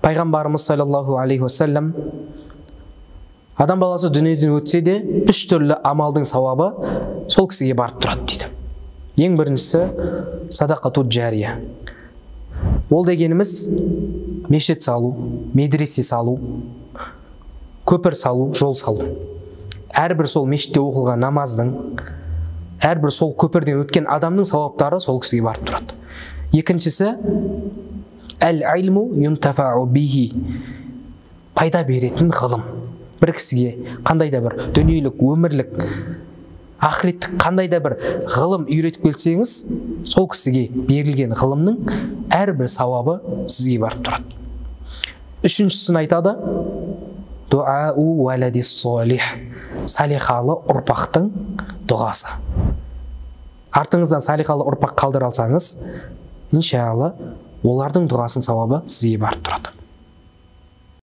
Пайғамбарымыз саллаллаху алейхи уассалам адам баласы дүниеден өтсе де 3 түрлі амалдың сауабы сол кісіге барып тұрады дейді. Ең біріншісі садақату жария. Ол дегеніміз мешіт салу, медресе салу, көпір салу, жол салу. Әрбір сол мешітте оқылған намаздың, әрбір сол көпірден өткен адамның сауаптары сол кісіге барып тұрады. Екіншісі әл-илму юнтафау бихи. Пайда беретін ғылым. Бір кісіге қандай да бір дүниелік, өмірлік, ақыреттік қандай да бір ғылым үйретіп келсеңіз, сол кісіге берілген ғылымның әрбір сауабы сізге барып тұрады. Үшіншісін айтады, дуау валади солих. Салихалы ұрпақтың дұғасы. Артыңыздан салихалы ұрпақ қалдыра алсаңыз, иншалла, олардың дұғасының сауабы сізге барып тұрады.